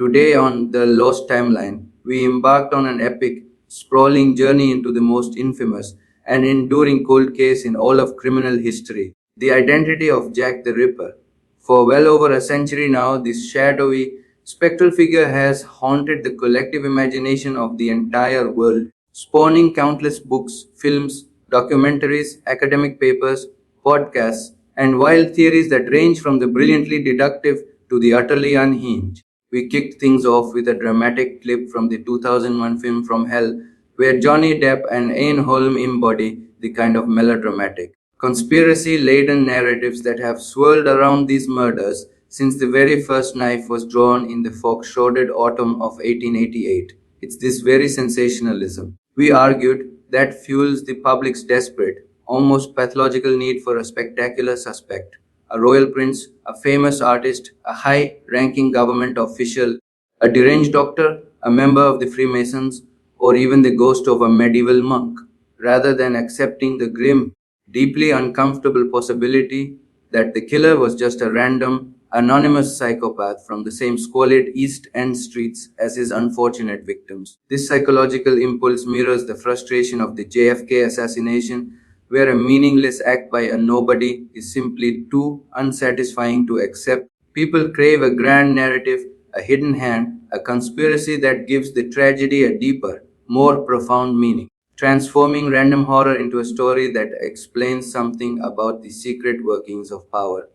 Today on The Lost Timeline, we embarked on an epic, sprawling journey into the most infamous and enduring cold case in all of criminal history, the identity of Jack the Ripper. For well over a century now, this shadowy, spectral figure has haunted the collective imagination of the entire world, spawning countless books, films, documentaries, academic papers, podcasts, and wild theories that range from the brilliantly deductive to the utterly unhinged. We kicked things off with a dramatic clip from the 2001 film From Hell, where Johnny Depp and Ian Holm embody the kind of melodramatic, conspiracy laden narratives that have swirled around these murders since the very first knife was drawn in the fog-shrouded autumn of 1888. It's this very sensationalism, we argued, that fuels the public's desperate, almost pathological need for a spectacular suspect, a royal prince, a famous artist, a high ranking government official, a deranged doctor, a member of the Freemasons, or even the ghost of a medieval monk, rather than accepting the grim, deeply uncomfortable possibility that the killer was just a random, anonymous psychopath from the same squalid East End streets as his unfortunate victims. This psychological impulse mirrors the frustration of the JFK assassination, where a meaningless act by a nobody is simply too unsatisfying to accept. People crave a grand narrative, a hidden hand, a conspiracy that gives the tragedy a deeper, more profound meaning, transforming random horror into a story that explains something about the secret workings of power.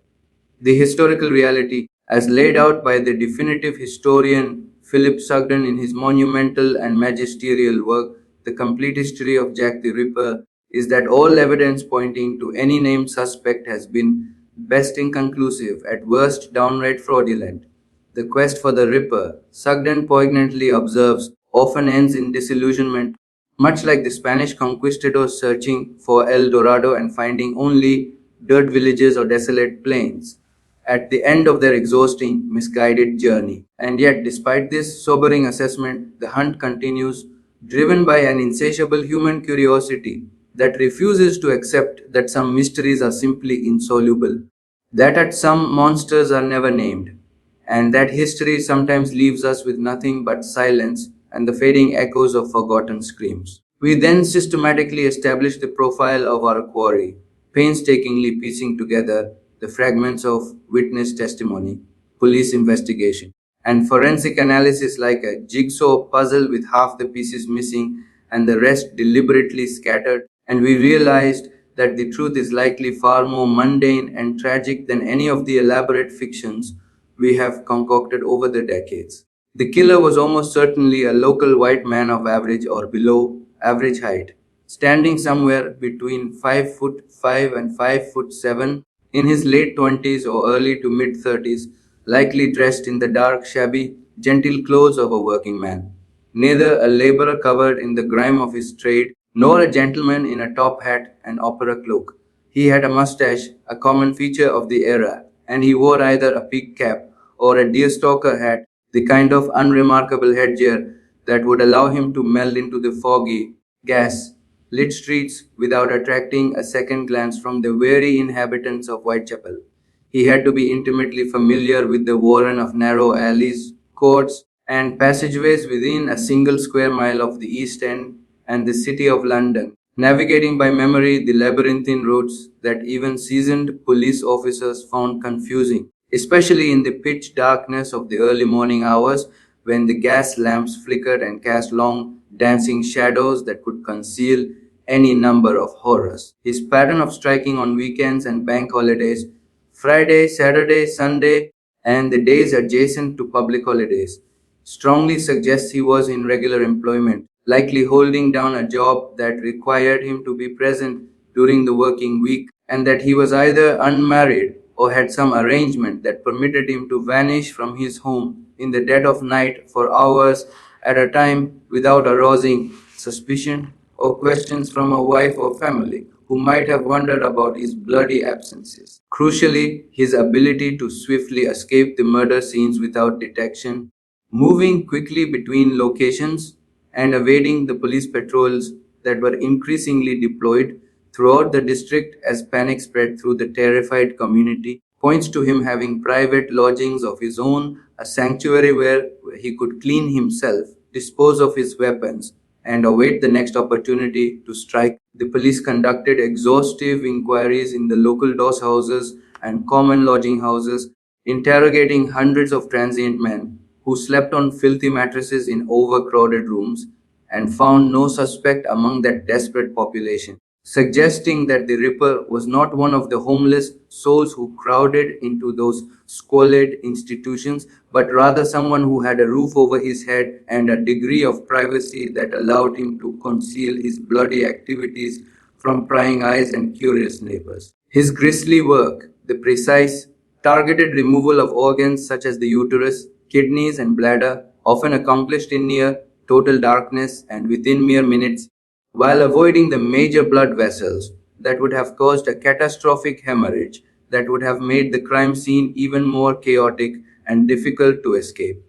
The historical reality, as laid out by the definitive historian Philip Sugden in his monumental and magisterial work, The Complete History of Jack the Ripper, is that all evidence pointing to any named suspect has been best inconclusive, at worst downright fraudulent. The quest for the Ripper, Sugden poignantly observes, often ends in disillusionment, much like the Spanish conquistadors searching for El Dorado and finding only dirt villages or desolate plains at the end of their exhausting, misguided journey. And yet, despite this sobering assessment, the hunt continues, driven by an insatiable human curiosity that refuses to accept that some mysteries are simply insoluble, that some monsters are never named, and that history sometimes leaves us with nothing but silence and the fading echoes of forgotten screams. We then systematically establish the profile of our quarry, painstakingly piecing together the fragments of witness testimony, police investigation, and forensic analysis like a jigsaw puzzle with half the pieces missing and the rest deliberately scattered. And we realized that the truth is likely far more mundane and tragic than any of the elaborate fictions we have concocted over the decades. The killer was almost certainly a local white man of average or below average height, standing somewhere between 5 foot 5 and 5 foot 7, in his late 20s or early to mid 30s, likely dressed in the dark, shabby, genteel clothes of a working man. Neither a laborer covered in the grime of his trade, nor a gentleman in a top hat and opera cloak. He had a mustache, a common feature of the era, and he wore either a peaked cap or a deerstalker hat, the kind of unremarkable headgear that would allow him to meld into the foggy, gas lit streets without attracting a second glance from the weary inhabitants of Whitechapel. He had to be intimately familiar with the warren of narrow alleys, courts, and passageways within a single square mile of the East End and the City of London, navigating by memory the labyrinthine routes that even seasoned police officers found confusing, especially in the pitch darkness of the early morning hours when the gas lamps flickered and cast long, dancing shadows that could conceal any number of horrors. His pattern of striking on weekends and bank holidays, Friday, Saturday, Sunday, and the days adjacent to public holidays, strongly suggests he was in regular employment, likely holding down a job that required him to be present during the working week, and that he was either unmarried or had some arrangement that permitted him to vanish from his home in the dead of night for hours at a time without arousing suspicion or questions from a wife or family who might have wondered about his bloody absences. Crucially, his ability to swiftly escape the murder scenes without detection, moving quickly between locations and evading the police patrols that were increasingly deployed throughout the district as panic spread through the terrified community, points to him having private lodgings of his own a sanctuary where he could clean himself, dispose of his weapons, and await the next opportunity to strike. The police conducted exhaustive inquiries in the local doss houses and common lodging houses, interrogating hundreds of transient men who slept on filthy mattresses in overcrowded rooms, and found no suspect among that desperate population, suggesting that the Ripper was not one of the homeless souls who crowded into those squalid institutions, but rather someone who had a roof over his head and a degree of privacy that allowed him to conceal his bloody activities from prying eyes and curious neighbors. His grisly work, the precise, targeted removal of organs such as the uterus, kidneys, and bladder, often accomplished in near total darkness and within mere minutes, while avoiding the major blood vessels that would have caused a catastrophic hemorrhage that would have made the crime scene even more chaotic and difficult to escape,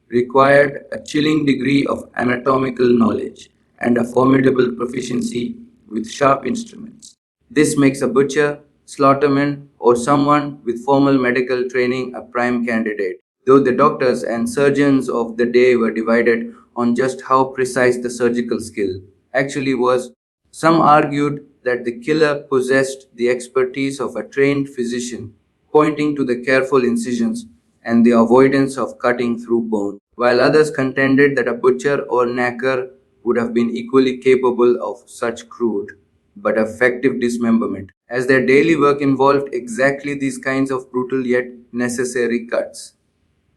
required a chilling degree of anatomical knowledge and a formidable proficiency with sharp instruments. This makes a butcher, slaughterman, or someone with formal medical training a prime candidate, though the doctors and surgeons of the day were divided on just how precise the surgical skill actually was. Some argued that the killer possessed the expertise of a trained physician, pointing to the careful incisions and the avoidance of cutting through bone, while others contended that a butcher or knacker would have been equally capable of such crude but effective dismemberment, as their daily work involved exactly these kinds of brutal yet necessary cuts.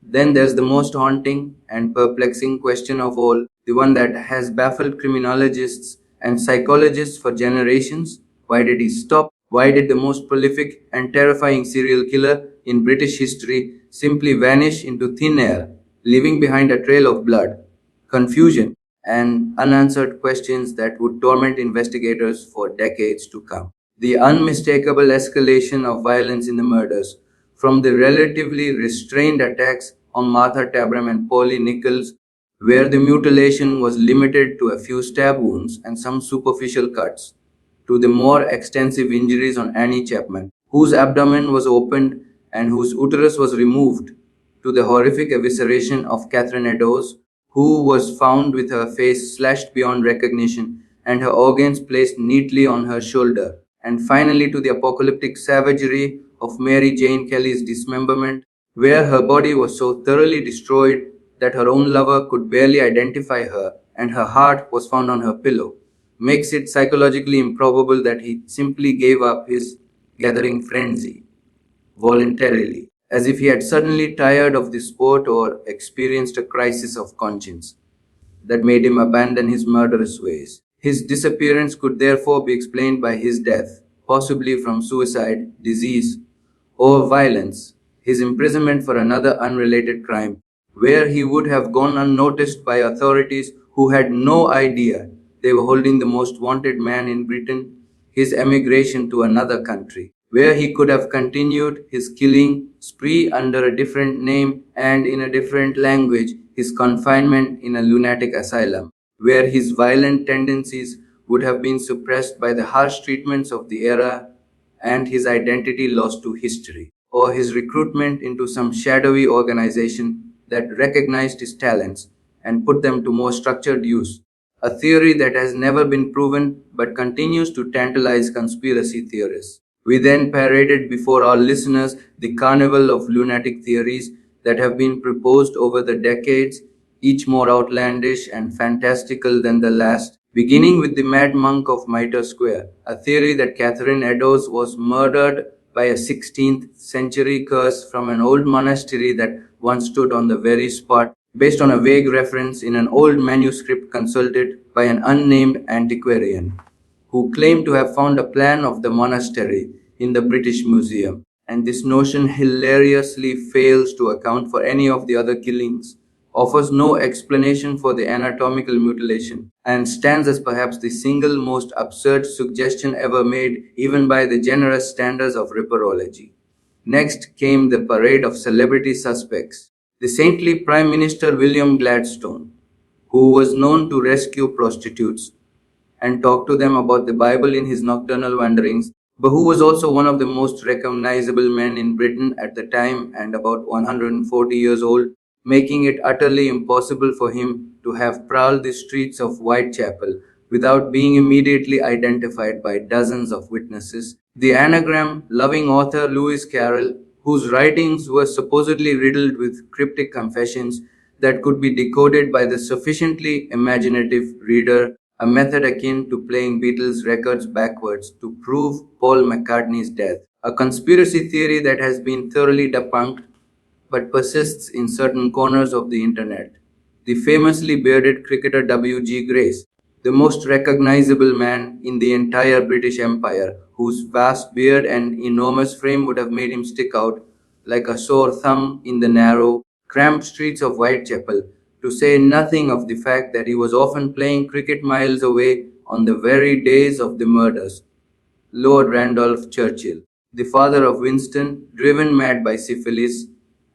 Then there's the most haunting and perplexing question of all, the one that has baffled criminologists and psychologists for generations. Why did he stop? Why did the most prolific and terrifying serial killer in British history simply vanish into thin air, leaving behind a trail of blood, confusion, and unanswered questions that would torment investigators for decades to come? The unmistakable escalation of violence in the murders, from the relatively restrained attacks on Martha Tabram and Polly Nichols, where the mutilation was limited to a few stab wounds and some superficial cuts, to the more extensive injuries on Annie Chapman, whose abdomen was opened and whose uterus was removed, to the horrific evisceration of Catherine Eddowes, who was found with her face slashed beyond recognition and her organs placed neatly on her shoulder, and finally to the apocalyptic savagery of Mary Jane Kelly's dismemberment, where her body was so thoroughly destroyed that her own lover could barely identify her and her heart was found on her pillow, makes it psychologically improbable that he simply gave up his gathering frenzy voluntarily, as if he had suddenly tired of the sport or experienced a crisis of conscience that made him abandon his murderous ways. His disappearance could therefore be explained by his death, possibly from suicide, disease, or violence, his imprisonment for another unrelated crime, where he would have gone unnoticed by authorities who had no idea they were holding the most wanted man in Britain, his emigration to another country, where he could have continued his killing spree under a different name and in a different language, his confinement in a lunatic asylum, where his violent tendencies would have been suppressed by the harsh treatments of the era and his identity lost to history, or his recruitment into some shadowy organization that recognized his talents and put them to more structured use, a theory that has never been proven but continues to tantalize conspiracy theorists. We then paraded before our listeners the carnival of lunatic theories that have been proposed over the decades, each more outlandish and fantastical than the last, beginning with the mad monk of Mitre Square, a theory that Catherine Eddowes was murdered by a 16th century curse from an old monastery that once stood on the very spot, based on a vague reference in an old manuscript consulted by an unnamed antiquarian who claimed to have found a plan of the monastery in the British Museum. And this notion hilariously fails to account for any of the other killings, offers no explanation for the anatomical mutilation, and stands as perhaps the single most absurd suggestion ever made, even by the generous standards of ripperology. Next came the parade of celebrity suspects. The saintly Prime Minister William Gladstone, who was known to rescue prostitutes and talk to them about the Bible in his nocturnal wanderings, but who was also one of the most recognizable men in Britain at the time and about 140 years old, making it utterly impossible for him to have prowled the streets of Whitechapel without being immediately identified by dozens of witnesses. The anagram loving author Lewis Carroll, whose writings were supposedly riddled with cryptic confessions that could be decoded by the sufficiently imaginative reader, a method akin to playing Beatles records backwards to prove Paul McCartney's death. A conspiracy theory that has been thoroughly debunked but persists in certain corners of the internet. The famously bearded cricketer W.G. Grace, the most recognizable man in the entire British Empire, whose vast beard and enormous frame would have made him stick out like a sore thumb in the narrow, cramped streets of Whitechapel, to say nothing of the fact that he was often playing cricket miles away on the very days of the murders. Lord Randolph Churchill, the father of Winston, driven mad by syphilis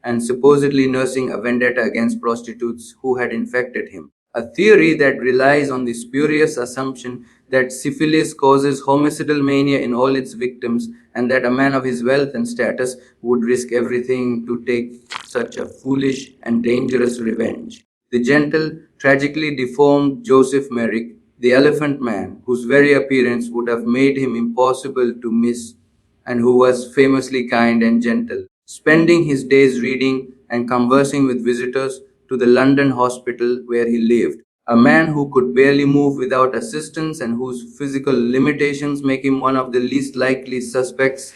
and supposedly nursing a vendetta against prostitutes who had infected him. A theory that relies on the spurious assumption that syphilis causes homicidal mania in all its victims and that a man of his wealth and status would risk everything to take such a foolish and dangerous revenge. The gentle, tragically deformed Joseph Merrick, the elephant man, whose very appearance would have made him impossible to miss, and who was famously kind and gentle, spending his days reading and conversing with visitors to the London hospital where he lived. A man who could barely move without assistance and whose physical limitations make him one of the least likely suspects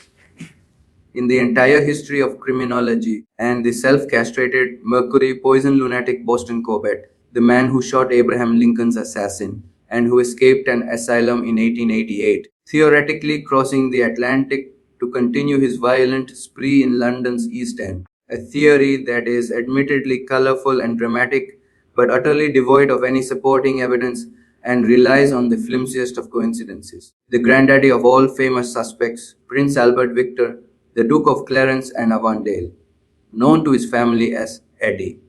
in the entire history of criminology, and the self castrated, mercury poison lunatic Boston Corbett, the man who shot Abraham Lincoln's assassin and who escaped an asylum in 1888, theoretically crossing the Atlantic to continue his violent spree in London's East End. A theory that is admittedly colorful and dramatic, but utterly devoid of any supporting evidence and relies on the flimsiest of coincidences. The granddaddy of all famous suspects, Prince Albert Victor, the Duke of Clarence and Avondale, known to his family as Eddie,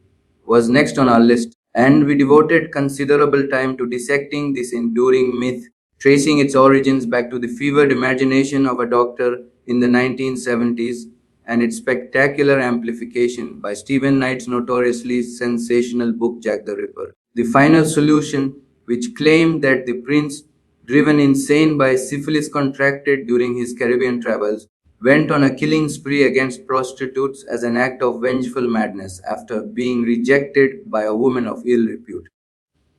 was next on our list, and we devoted considerable time to dissecting this enduring myth, tracing its origins back to the fevered imagination of a doctor in the 1970s and its spectacular amplification by Stephen Knight's notoriously sensational book Jack the Ripper. The final solution, which claimed that the prince, driven insane by syphilis contracted during his Caribbean travels, went on a killing spree against prostitutes as an act of vengeful madness after being rejected by a woman of ill repute.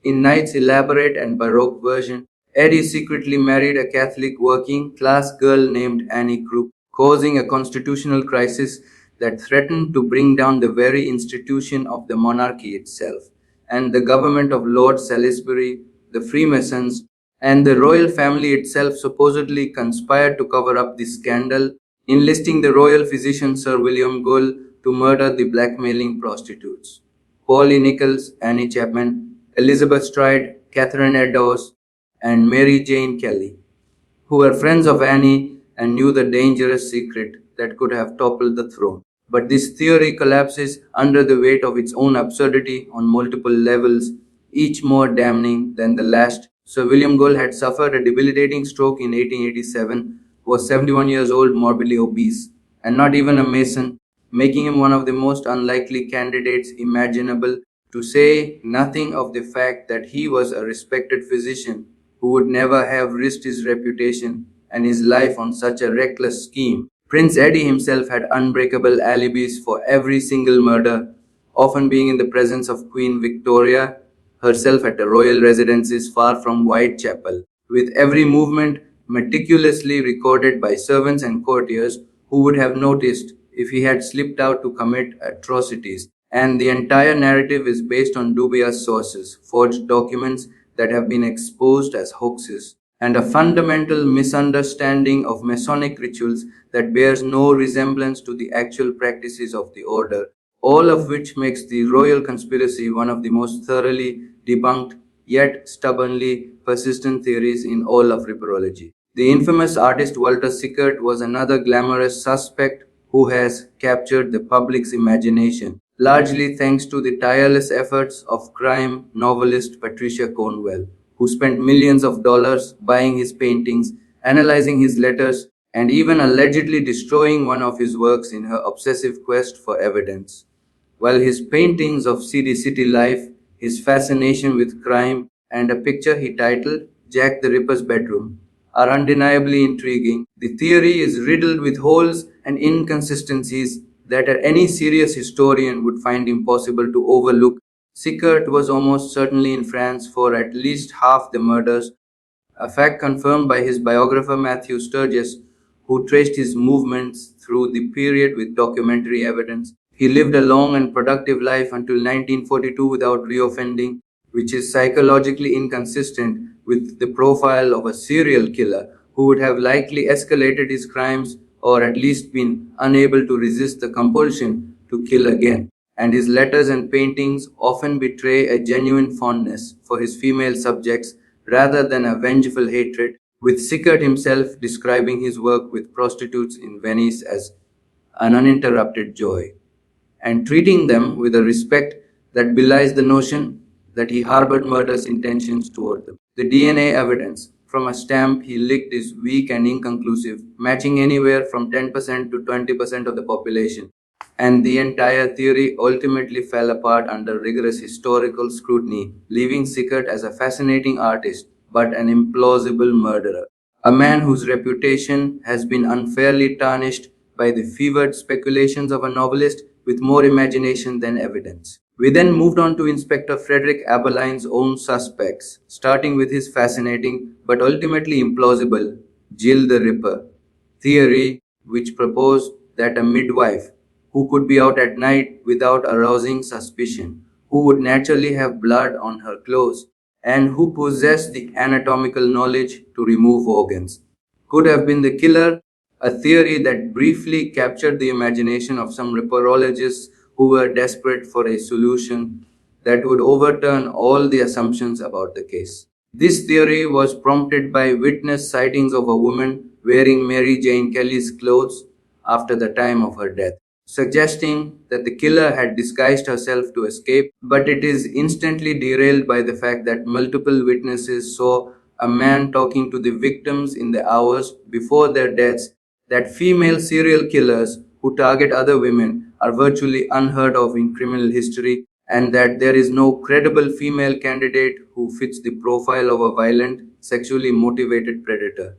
In Knight's elaborate and baroque version, Eddie secretly married a Catholic working class girl named Annie Crook, causing a constitutional crisis that threatened to bring down the very institution of the monarchy itself. And the government of Lord Salisbury, the Freemasons, and the royal family itself supposedly conspired to cover up this scandal, enlisting the royal physician Sir William Gull to murder the blackmailing prostitutes. Polly Nichols, Annie Chapman, Elizabeth Stride, Catherine Eddowes, and Mary Jane Kelly, who were friends of Annie and knew the dangerous secret that could have toppled the throne. But this theory collapses under the weight of its own absurdity on multiple levels, each more damning than the last. Sir William Gull had suffered a debilitating stroke in 1887, was 71 years old, morbidly obese, and not even a Mason, making him one of the most unlikely candidates imaginable, to say nothing of the fact that he was a respected physician who would never have risked his reputation and his life on such a reckless scheme. Prince Eddie himself had unbreakable alibis for every single murder, often being in the presence of Queen Victoria herself at the royal residences far from Whitechapel, with every movement meticulously recorded by servants and courtiers who would have noticed if he had slipped out to commit atrocities. And the entire narrative is based on dubious sources, forged documents that have been exposed as hoaxes, and a fundamental misunderstanding of Masonic rituals that bears no resemblance to the actual practices of the order, all of which makes the royal conspiracy one of the most thoroughly debunked yet stubbornly persistent theories in all of ripperology. The infamous artist Walter Sickert was another glamorous suspect who has captured the public's imagination, largely thanks to the tireless efforts of crime novelist Patricia Cornwell, who spent millions of dollars buying his paintings, analyzing his letters, and even allegedly destroying one of his works in her obsessive quest for evidence. while his paintings of seedy city life, his fascination with crime, and a picture he titled Jack the Ripper's Bedroom are undeniably intriguing. The theory is riddled with holes and inconsistencies that any serious historian would find impossible to overlook. Sickert was almost certainly in France for at least half the murders, a fact confirmed by his biographer Matthew Sturgis, who traced his movements through the period with documentary evidence. He lived a long and productive life until 1942 without reoffending, which is psychologically inconsistent with the profile of a serial killer who would have likely escalated his crimes or at least been unable to resist the compulsion to kill again. And his letters and paintings often betray a genuine fondness for his female subjects rather than a vengeful hatred, with Sickert himself describing his work with prostitutes in Venice as an uninterrupted joy, and treating them with a respect that belies the notion that he harbored murderous intentions toward them. The DNA evidence from a stamp he licked is weak and inconclusive, matching anywhere from 10% to 20% of the population, and the entire theory ultimately fell apart under rigorous historical scrutiny, leaving Sickert as a fascinating artist but an implausible murderer. A man whose reputation has been unfairly tarnished by the fevered speculations of a novelist with more imagination than evidence. We then moved on to Inspector Frederick Abeline's own suspects, starting with his fascinating but ultimately implausible Jill the Ripper theory, which proposed that a midwife who could be out at night without arousing suspicion, who would naturally have blood on her clothes, and who possessed the anatomical knowledge to remove organs, could have been the killer, a theory that briefly captured the imagination of some ripperologists who were desperate for a solution that would overturn all the assumptions about the case. This theory was prompted by witness sightings of a woman wearing Mary Jane Kelly's clothes after the time of her death, suggesting that the killer had disguised herself to escape, but it is instantly derailed by the fact that multiple witnesses saw a man talking to the victims in the hours before their deaths, that female serial killers who target other women are virtually unheard of in criminal history, and that there is no credible female candidate who fits the profile of a violent, sexually motivated predator.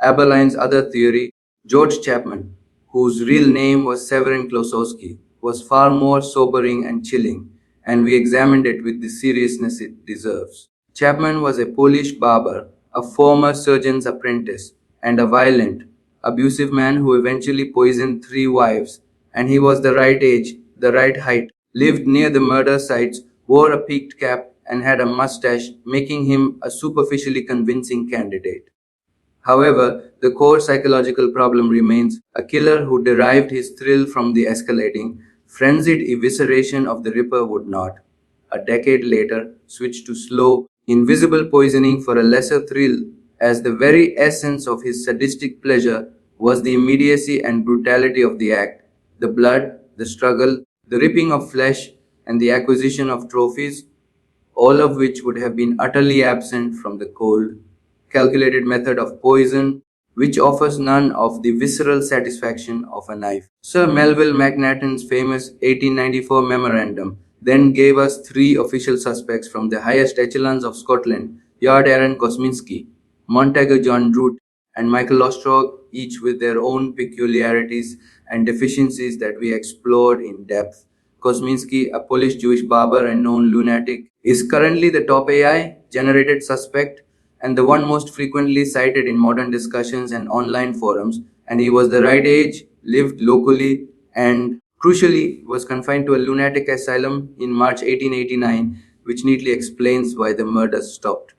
Abeline's other theory, George Chapman, whose real name was Severin Klosowski, was far more sobering and chilling, and we examined it with the seriousness it deserves. Chapman was a Polish barber, a former surgeon's apprentice, and a violent, abusive man who eventually poisoned three wives, and he was the right age, the right height, lived near the murder sites, wore a peaked cap, and had a mustache, making him a superficially convincing candidate. However, the core psychological problem remains a killer who derived his thrill from the escalating, frenzied evisceration of the Ripper would not, a decade later, switch to slow, invisible poisoning for a lesser thrill, as the very essence of his sadistic pleasure was the immediacy and brutality of the act, the blood, the struggle, the ripping of flesh, and the acquisition of trophies, all of which would have been utterly absent from the cold, calculated method of poison, which offers none of the visceral satisfaction of a knife. Sir Melville Macnaghten's famous 1894 memorandum then gave us three official suspects from the highest echelons of Scotland, Yard Aaron Kosminski, Montague John Root, and Michael Ostrog, each with their own peculiarities and deficiencies that we explored in depth. Kosminski, a Polish Jewish barber and known lunatic, is currently the top AI generated suspect and the one most frequently cited in modern discussions and online forums, and he was the right age, lived locally, and crucially was confined to a lunatic asylum in March 1889, which neatly explains why the murders stopped.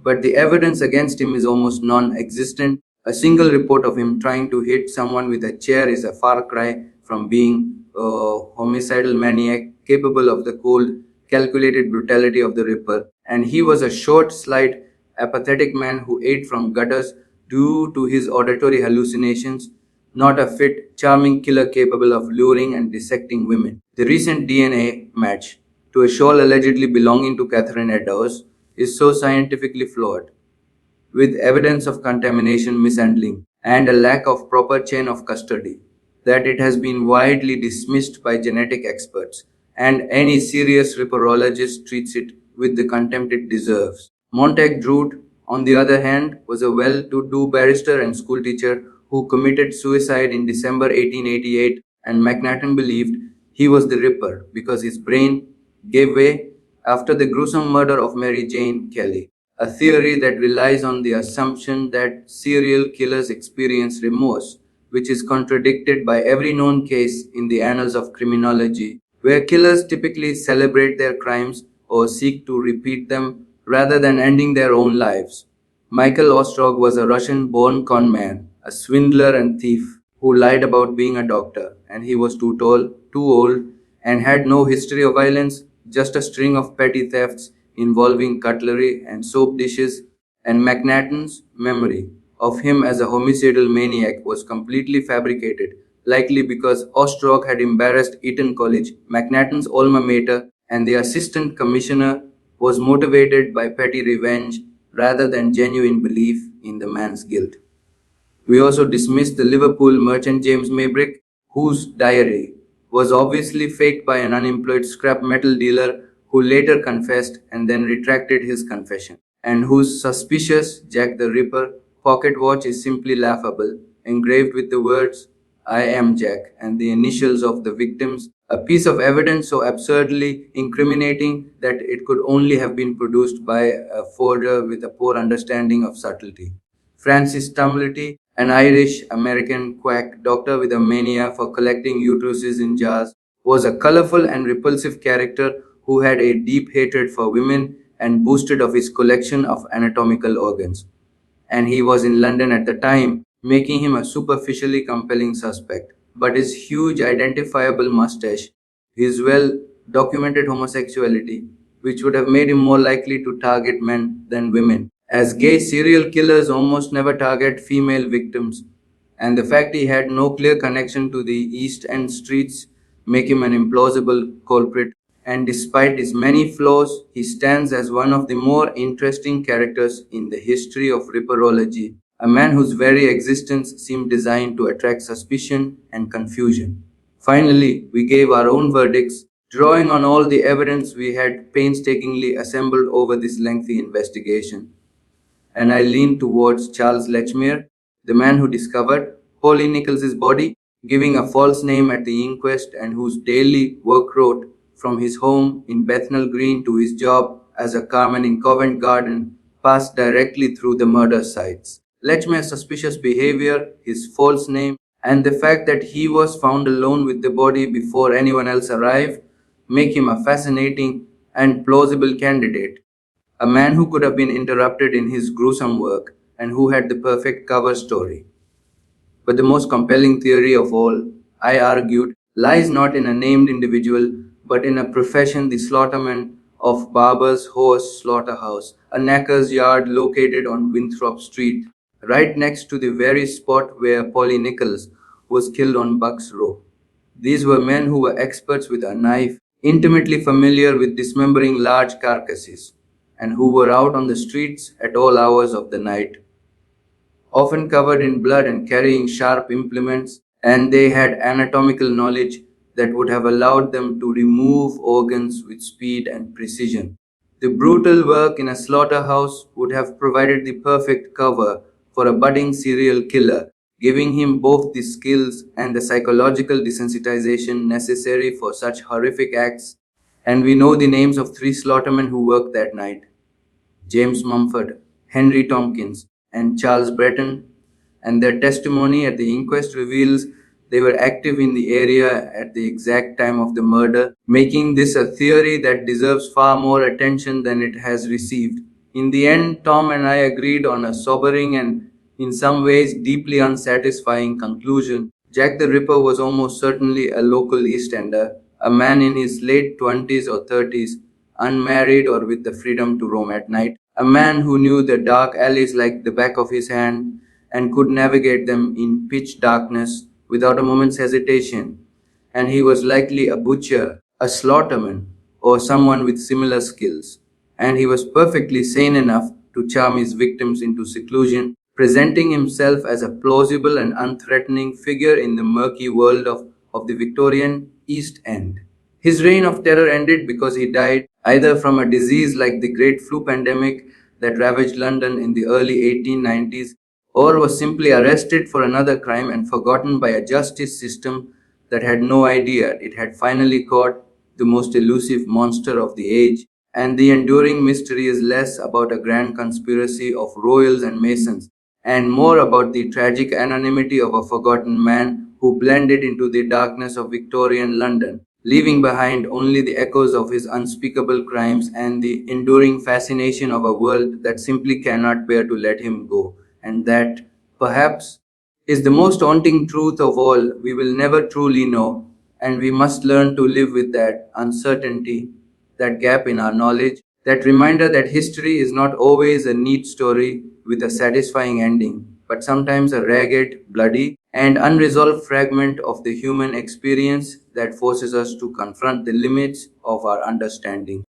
But the evidence against him is almost non existent. A single report of him trying to hit someone with a chair is a far cry from being a homicidal maniac capable of the cold, calculated brutality of the Ripper. And he was a short, slight, apathetic man who ate from gutters due to his auditory hallucinations, not a fit, charming killer capable of luring and dissecting women. The recent DNA match to a shawl allegedly belonging to Catherine Eddowes is so scientifically flawed, with evidence of contamination, mishandling, and a lack of proper chain of custody, that it has been widely dismissed by genetic experts. and any serious ripperologist treats it with the contempt it deserves. Montague Drude, on the other hand, was a well-to-do barrister and schoolteacher who committed suicide in December 1888, and McNaughton believed he was the Ripper because his brain gave way after the gruesome murder of Mary Jane Kelly, a theory that relies on the assumption that serial killers experience remorse, which is contradicted by every known case in the annals of criminology, where killers typically celebrate their crimes or seek to repeat them rather than ending their own lives. Michael Ostrog was a Russian born conman, a swindler and thief who lied about being a doctor, and he was too old, and had no history of violence, just a string of petty thefts involving cutlery and soap dishes, and McNaughton's memory of him as a homicidal maniac was completely fabricated, likely because Ostrog had embarrassed Eton College, McNaughton's alma mater, and the assistant commissioner was motivated by petty revenge rather than genuine belief in the man's guilt. We also dismissed the Liverpool merchant James Maybrick, whose diary was obviously faked by an unemployed scrap metal dealer who later confessed and then retracted his confession, and whose suspicious Jack the Ripper pocket watch is simply laughable, engraved with the words I am Jack and the initials of the victims, a piece of evidence so absurdly incriminating that it could only have been produced by a forger with a poor understanding of subtlety. Francis Tumblety, an Irish American quack doctor with a mania for collecting uteruses in jars, was a colorful and repulsive character who had a deep hatred for women and boasted of his collection of anatomical organs. And he was in London at the time, making him a superficially compelling suspect. But his huge identifiable mustache, his well documented homosexuality, which would have made him more likely to target men than women, as gay serial killers almost never target female victims, and the fact he had no clear connection to the East End streets make him an implausible culprit. And despite his many flaws, he stands as one of the more interesting characters in the history of ripperology, a man whose very existence seemed designed to attract suspicion and confusion. Finally, we gave our own verdicts, drawing on all the evidence we had painstakingly assembled over this lengthy investigation, and I leaned towards Charles Lechmere, the man who discovered Polly Nichols's body, giving a false name at the inquest and whose daily work route from his home in Bethnal Green to his job as a carman in Covent Garden passed directly through the murder sites. Lechmere's suspicious behavior, his false name, and the fact that he was found alone with the body before anyone else arrived make him a fascinating and plausible candidate, a man who could have been interrupted in his gruesome work and who had the perfect cover story. But the most compelling theory of all, I argued, lies not in a named individual, but in a profession, the slaughterman of Barber's Horse Slaughterhouse, a knacker's yard located on Winthrop Street, right next to the very spot where Polly Nichols was killed on Buck's Row. These were men who were experts with a knife, intimately familiar with dismembering large carcasses, and who were out on the streets at all hours of the night, often covered in blood and carrying sharp implements, and they had anatomical knowledge that would have allowed them to remove organs with speed and precision. The brutal work in a slaughterhouse would have provided the perfect cover for a budding serial killer, giving him both the skills and the psychological desensitization necessary for such horrific acts. And we know the names of three slaughtermen who worked that night: James Mumford, Henry Tompkins, and Charles Breton, and their testimony at the inquest reveals they were active in the area at the exact time of the murder, making this a theory that deserves far more attention than it has received. In the end, Tom and I agreed on a sobering and, in some ways, deeply unsatisfying conclusion. Jack the Ripper was almost certainly a local East Ender, a man in his late 20s or 30s, unmarried or with the freedom to roam at night, a man who knew the dark alleys like the back of his hand and could navigate them in pitch darkness without a moment's hesitation. And he was likely a butcher, a slaughterman, or someone with similar skills. And he was perfectly sane enough to charm his victims into seclusion, presenting himself as a plausible and unthreatening figure in the murky world of the Victorian East End. His reign of terror ended because he died either from a disease like the Great Flu pandemic that ravaged London in the early 1890s, or was simply arrested for another crime and forgotten by a justice system that had no idea it had finally caught the most elusive monster of the age. And the enduring mystery is less about a grand conspiracy of royals and masons and more about the tragic anonymity of a forgotten man who blended into the darkness of Victorian London, leaving behind only the echoes of his unspeakable crimes and the enduring fascination of a world that simply cannot bear to let him go. And that, perhaps, is the most haunting truth of all. We will never truly know, and we must learn to live with that uncertainty, that gap in our knowledge, that reminder that history is not always a neat story with a satisfying ending, but sometimes a ragged, bloody, and unresolved fragment of the human experience that forces us to confront the limits of our understanding.